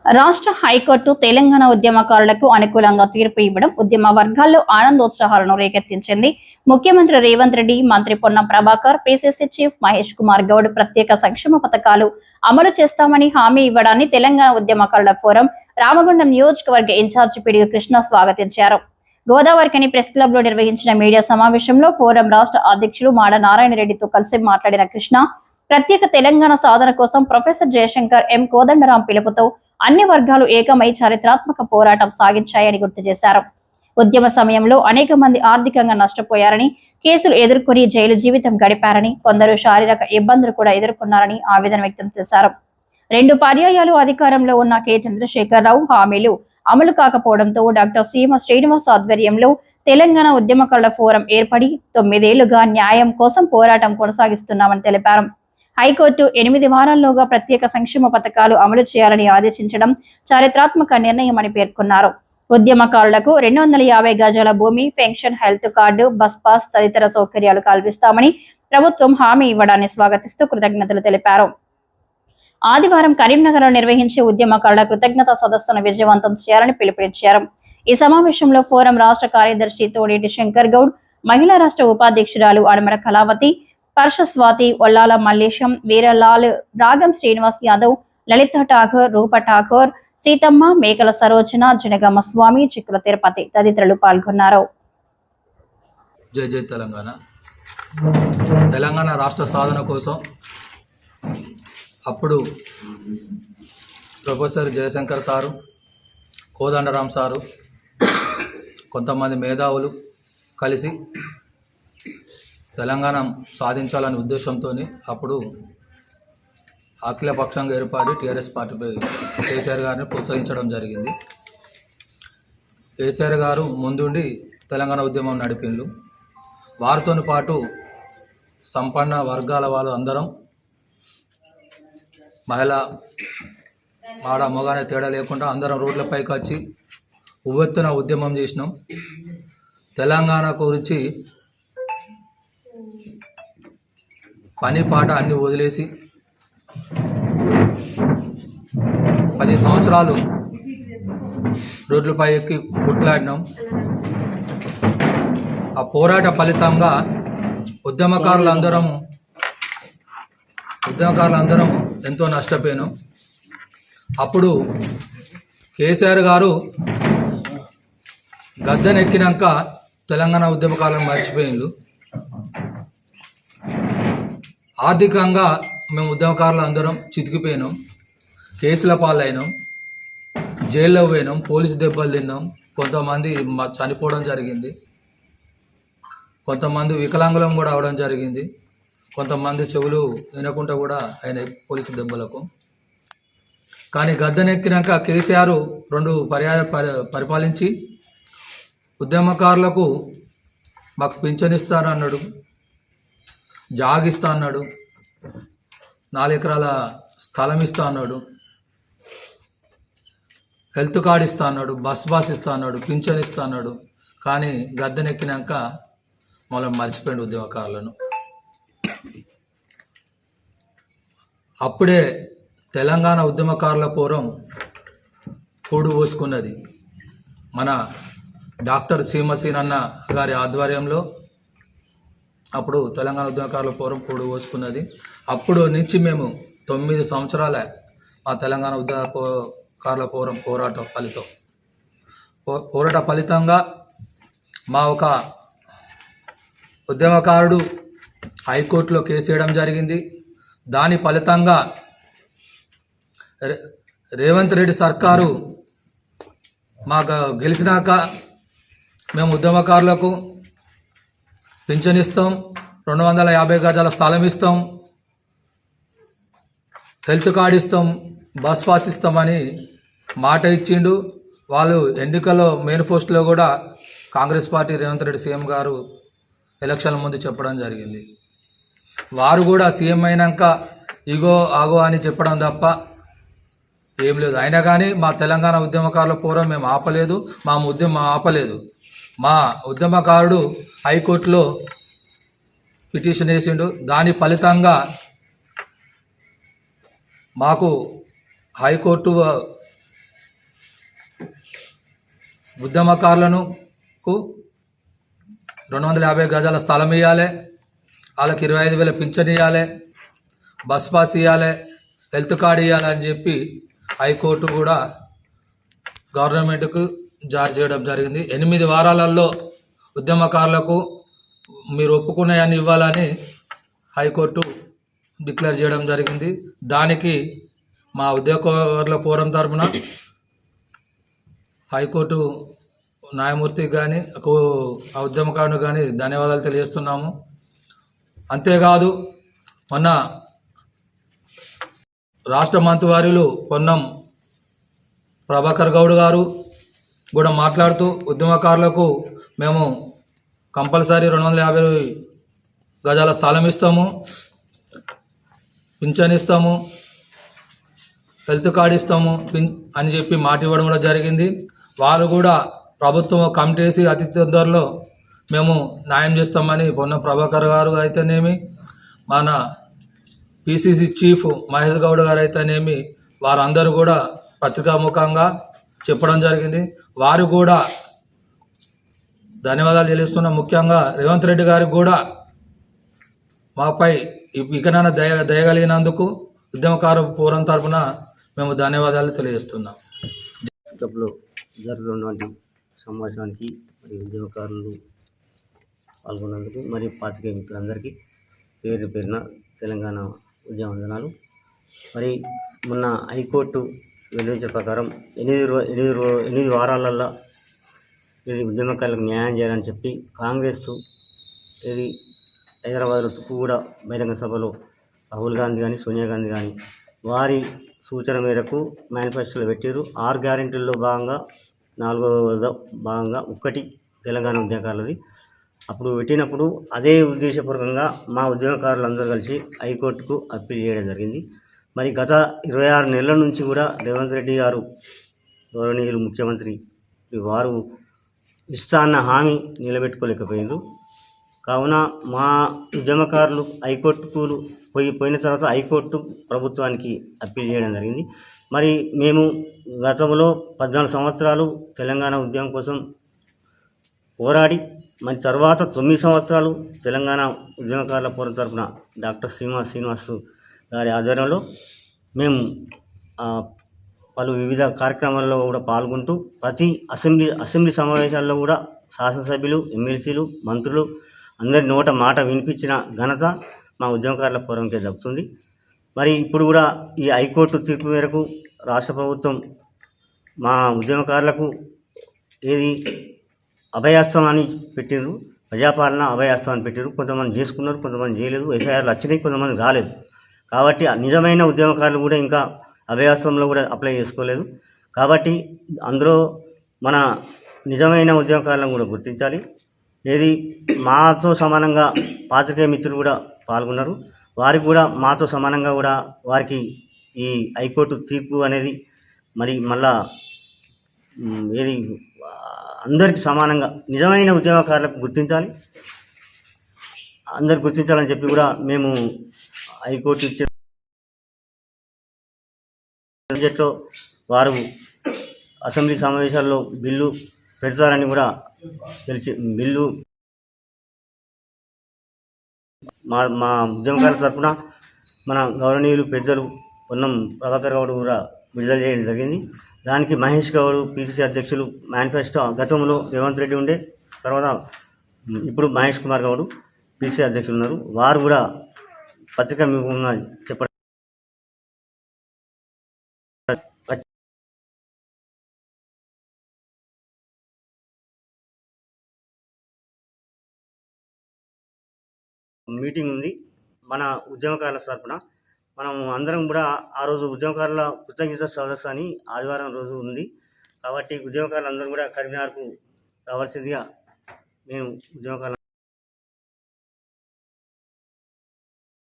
రాష్ట్ర హైకోర్టు తెలంగాణ ఉద్యమకారులకు అనుకూలంగా తీర్పు ఇవ్వడం ఉద్యమ వర్గాల్లో ఆనందోత్సాహాలను రేకెత్తించింది. ముఖ్యమంత్రి రేవంత్ రెడ్డి, మంత్రి పొన్నం ప్రభాకర్, పిసిసి చీఫ్ మహేష్ కుమార్ గౌడ్ ప్రత్యేక సంక్షేమ పథకాలు అమలు చేస్తామని హామీ ఇవ్వడాన్ని తెలంగాణ ఉద్యమకారుల ఫోరం రామగుండం నియోజకవర్గ ఇన్ఛార్జి పిడిగి కృష్ణ స్వాగతించారు. గోదావరికని ప్రెస్ క్లబ్ లో నిర్వహించిన మీడియా సమావేశంలో ఫోరం రాష్ట్ర అధ్యక్షులు మాడ నారాయణ రెడ్డితో కలిసి మాట్లాడిన కృష్ణ, ప్రత్యేక తెలంగాణ సాధన కోసం ప్రొఫెసర్ జయశంకర్ ఎం కోదండరాం పిలుపుతో అన్ని వర్గాలు ఏకమై చారిత్రాత్మక పోరాటం సాగించాయని గుర్తు చేశారు. ఉద్యమ సమయంలో అనేక మంది ఆర్థికంగా నష్టపోయారని, కేసులు ఎదుర్కొని జైలు జీవితం గడిపారని, కొందరు శారీరక ఇబ్బందులు కూడా ఎదుర్కొన్నారని ఆవేదన వ్యక్తం చేశారు. 2 పర్యాయాలు అధికారంలో ఉన్న కె చంద్రశేఖరరావు హామీలు అమలు కాకపోవడంతో డాక్టర్ సీమ శ్రీనివాస్ ఆధ్వర్యంలో తెలంగాణ ఉద్యమకారుల ఫోరం ఏర్పడి 9 ఏళ్లుగా న్యాయం కోసం పోరాటం కొనసాగిస్తున్నామని తెలిపారు. హైకోర్టు 8 వారాల్లోగా ప్రత్యేక సంక్షేమ పథకాలు అమలు చేయాలని ఆదేశించడం చారిత్రాత్మక నిర్ణయమని పేర్కొన్నారు. ఉద్యమకారులకు 250 గజాల భూమి, pension, health card, bus pass తదితర సౌకర్యాలు కల్పిస్తామని ప్రభుత్వం హామీ ఇవ్వడాన్ని స్వాగతిస్తూ కృతజ్ఞతలు తెలిపారు. ఆదివారం కరీంనగర్లో నిర్వహించే ఉద్యమకారుల కృతజ్ఞత సదస్సును విజయవంతం చేయాలని పిలుపునిచ్చారు. ఈ సమావేశంలో ఫోరం రాష్ట్ర కార్యదర్శి తోడేటి శంకర్ గౌడ్, మహిళా రాష్ట్ర ఉపాధ్యక్షురాలు అడమర కళావతి, పర్ష స్వాతి, ఒల్లాల మల్లేశం, వీరలాల్, రాగం శ్రీనివాస్ యాదవ్, లలిత ఠాకూర్, రూప ఠాకూర్, సీతమ్మ, మేకల సరోజన, జనగామ స్వామి, చిక్కుల తిరుపతి తదితరులు పాల్గొన్నారు. జై జై తెలంగాణ. తెలంగాణ రాష్ట్ర సాధన కోసం అప్పుడు professor Jayashankar sir, Kodandaram sir, కొంతమంది మేధావులు కలిసి తెలంగాణ సాధించాలనే ఉద్దేశంతో అప్పుడు అఖిలపక్షంగా ఏర్పడి టీఆర్ఎస్ పార్టీపై కేసీఆర్ గారిని ప్రోత్సహించడం జరిగింది. కేసీఆర్ గారు ముందుండి తెలంగాణ ఉద్యమం నడిపిండ్రు. వారితో పాటు సంపన్న వర్గాల వాళ్ళు అందరం, మహిళ ఆడ మగానే తేడా లేకుండా అందరం రోడ్లపైకి వచ్చి ఉవ్వెత్తున ఉద్యమం చేసినాం. తెలంగాణ గురించి పని పాట అన్ని వదిలేసి 10 సంవత్సరాలు రోడ్లపై ఎక్కి కొట్లాడినాం. ఆ పోరాట ఫలితంగా ఉద్యమకారులందరం ఎంతో నష్టపోయినాం. అప్పుడు కేసీఆర్ గారు గద్దెనెక్కినాక తెలంగాణ ఉద్యమకారులను మర్చిపోయిండ్రు. ఆర్థికంగా మేము ఉద్యమకారులు అందరం చితికిపోయినాం, కేసుల పాలైనాం, జైల్లో పోయినాం, పోలీసు దెబ్బలు తిన్నాం, కొంతమంది చనిపోవడం జరిగింది, కొంతమంది వికలాంగులం కూడా అవడం జరిగింది, కొంతమంది చెవులు వినకుండా కూడా అయినాయి పోలీసు దెబ్బలకు. కానీ గద్దెనెక్కినాక కేసీఆర్ 2 పర్యాయాలు పరిపాలించి ఉద్యమకారులకు మాకు పింఛన్ ఇస్తాను అన్నాడు, జాగిస్తా అన్నాడు, 4 ఎకరాల స్థలం ఇస్తా అన్నాడు, హెల్త్ కార్డు ఇస్తా అన్నాడు, బస్ పాస్ ఇస్తా అన్నాడు, పింఛన్ ఇస్తా అన్నాడు. కానీ గద్దెనెక్కినాక మనం మర్చిపోయింది ఉద్యమకారులను. అప్పుడే తెలంగాణ ఉద్యమకారుల ఫోరం కూడు పోసుకున్నది. మన డాక్టర్ సీమసీనన్న గారి ఆధ్వర్యంలో అప్పుడు తెలంగాణ ఉద్యమకారుల ఫోరం కూడు పోసుకున్నది. అప్పుడు నుంచి మేము 9 సంవత్సరాల మా తెలంగాణ ఉద్యమకారుల ఫోరం పోరాట ఫలితంగా మా ఒక ఉద్యమకారుడు హైకోర్టులో కేసు వేయడం జరిగింది. దాని ఫలితంగా రేవంత్ రెడ్డి సర్కారు మాకు గెలిచినాక మేము ఉద్యమకారులకు పింఛన్ ఇస్తాం, 250 గజాల స్థలం ఇస్తాం, హెల్త్ కార్డు ఇస్తాం, బస్ పాస్ ఇస్తామని మాట ఇచ్చిండు. వాళ్ళు ఎన్నికల్లో మేనిఫెస్టోలో కూడా కాంగ్రెస్ పార్టీ రేవంత్ రెడ్డి సీఎం గారు ఎలక్షన్ల ముందు చెప్పడం జరిగింది. వారు కూడా సీఎం అయినాక ఇగో ఆగో అని చెప్పడం తప్ప ఏం లేదు. అయినా కానీ మా తెలంగాణ ఉద్యమకారుల ఫోరం మేము ఆపలేదు, మా ఉద్యమం ఆపలేదు. మా ఉద్యమకారుడు హైకోర్టులో పిటిషన్ వేసిండు. దాని ఫలితంగా మాకు హైకోర్టు ఉద్యమకారులను 250 గజాల స్థలం ఇవ్వాలి, వాళ్ళకి 25,000 పింఛన్ ఇవ్వాలి, బస్ పాస్ ఇవ్వాలి, హెల్త్ కార్డు ఇవ్వాలి అని చెప్పి హైకోర్టు కూడా గవర్నమెంట్కు జారీ చేయడం జరిగింది. 8 వారాలలో ఉద్యమకారులకు మీరు ఒప్పుకున్నాయని ఇవ్వాలని హైకోర్టు డిక్లేర్ చేయడం జరిగింది. దానికి మా ఉద్యోగకారుల ఫోరం తరఫున హైకోర్టు న్యాయమూర్తికి కానీ ఆ ఉద్యమకారునికి కానీ ధన్యవాదాలు తెలియజేస్తున్నాము. అంతేకాదు మొన్న రాష్ట్ర మంత్రివర్యులు పొన్నం ప్రభాకర్ గౌడ్ గారు కూడా మాట్లాడుతూ ఉద్యమకారులకు మేము కంపల్సరీ 250 గజాల స్థలం ఇస్తాము, పింఛన్ ఇస్తాము, హెల్త్ కార్డు ఇస్తాము అని చెప్పి మాట ఇవ్వడం కూడా జరిగింది. వారు కూడా ప్రభుత్వం కమిటీ వేసి అతి తొందరలో మేము న్యాయం చేస్తామని పొన్నం ప్రభాకర్ గారు అయితేనేమి, మన పిసిసి చీఫ్ మహేష్ గౌడ్ గారు అయితేనేమి, వారందరూ కూడా పత్రికాముఖంగా చెప్పడం జరిగింది. వారు కూడా ధన్యవాదాలు చెల్లిస్తున్నాం. ముఖ్యంగా రేవంత్ రెడ్డి గారికి కూడా మాపై ఇకనైనా దయగలిగినందుకు ఉద్యమకారు ఫోరం తరఫున మేము ధన్యవాదాలు తెలియజేస్తున్నాం. క్లబ్లో జరుగుతున్నటువంటి సమావేశానికి మరి ఉద్యమకారులు పాల్గొన్నందుకు మరియు పాత్రికేయ మిత్రులందరికీ పేరు పేరున తెలంగాణ ఉద్యమ వందనాలు. మరి మొన్న హైకోర్టు వెల్లడించిన ప్రకారం 8 వారాలల్లో ఇది ఉద్యమకారులకు న్యాయం చేయాలని చెప్పి కాంగ్రెస్ ఇది హైదరాబాద్లో తుక్కుగూడ బహిరంగ సభలో రాహుల్ గాంధీ కానీ సోనియా గాంధీ కానీ వారి సూచన మేరకు మేనిఫెస్టోలో పెట్టారు. 6 గ్యారెంటీల్లో భాగంగా 4వ భాగంగా ఒక్కటి తెలంగాణ ఉద్యమకారులది. అప్పుడు పెట్టినప్పుడు అదే ఉద్దేశపూర్వకంగా మా ఉద్యమకారులందరూ కలిసి హైకోర్టుకు అప్పీల్ చేయడం జరిగింది. మరి గత 26 నెలల నుంచి కూడా రేవంత్ రెడ్డి గారు గౌరవనీయులు ముఖ్యమంత్రి వారు ఇస్తాన్న హామీ నిలబెట్టుకోలేకపోయింది. కావున మా ఉద్యమకారులు హైకోర్టుకు పోయిన తర్వాత హైకోర్టు ప్రభుత్వానికి అప్పీల్ చేయడం జరిగింది. మరి మేము గతంలో 14 సంవత్సరాలు తెలంగాణ ఉద్యమం కోసం పోరాడి మరి తర్వాత 9 సంవత్సరాలు తెలంగాణ ఉద్యమకారుల ఫోరం తరఫున డాక్టర్ శ్రీనివాస్ గారి ఆధ్వర్యంలో మేము పలు వివిధ కార్యక్రమాల్లో కూడా పాల్గొంటూ ప్రతి అసెంబ్లీ సమావేశాల్లో కూడా శాసనసభ్యులు, ఎమ్మెల్సీలు, మంత్రులు అందరి నోట మాట వినిపించిన ఘనత మా ఉద్యమకారుల ఫోరంకే దక్కుతుంది. మరి ఇప్పుడు కూడా ఈ హైకోర్టు తీర్పు మేరకు రాష్ట్ర ప్రభుత్వం మా ఉద్యమకారులకు ఏది అభయాస్తం అని పెట్టిండ్రు, ప్రజాపాలన అభయాస్తం అని పెట్టారు. కొంతమంది చేసుకున్నారు, కొంతమంది చేయలేదు, ఎఫ్ఐఆర్లు వచ్చినాయి, కొంతమంది రాలేదు. కాబట్టి నిజమైన ఉద్యమకారులు కూడా ఇంకా అభయాస్తంలో కూడా అప్లై చేసుకోలేదు. కాబట్టి అందులో మన నిజమైన ఉద్యమకారులను కూడా గుర్తించాలి. ఏది మాతో సమానంగా పాత్రికేయ మిత్రులు కూడా పాల్గొన్నారు. వారికి కూడా మాతో సమానంగా కూడా వారికి ఈ హైకోర్టు తీర్పు అనేది మరి మళ్ళా ఏది అందరికి సమానంగా నిజమైన ఉద్యమకారులకు గుర్తించాలి, అందరు గుర్తించాలని చెప్పి కూడా మేము హైకోర్టు ఇచ్చే బడ్జెట్లో వారు అసెంబ్లీ సమావేశాల్లో బిల్లు పెడతారని కూడా తెలిసి బిల్లు మా ఉద్యమకారుల తరఫున మన గౌరవనీయులు పెద్దలు పొన్నం ప్రభాకర్ గౌడ్ కూడా విడుదల చేయడం జరిగింది. దానికి మహేష్ గౌడ్ పిసిసి అధ్యక్షులు మేనిఫెస్టో గతంలో రేవంత్ రెడ్డి ఉండే, తర్వాత ఇప్పుడు మహేష్ కుమార్ గౌడ్ పిసిసి అధ్యక్షులు ఉన్నారు. వారు కూడా పత్రికా ముఖంగా చెప్పడం మీటింగ్ ఉంది మన ఉద్యమకారుల తరఫున. మనం అందరం కూడా ఆ రోజు ఉద్యమకారుల కృతజ్ఞత సదస్సు అని ఆదివారం రోజు ఉంది. కాబట్టి ఉద్యమకారులు అందరూ కూడా కరీంనగర్కు రావాల్సిందిగా నేను ఉద్యమకారుల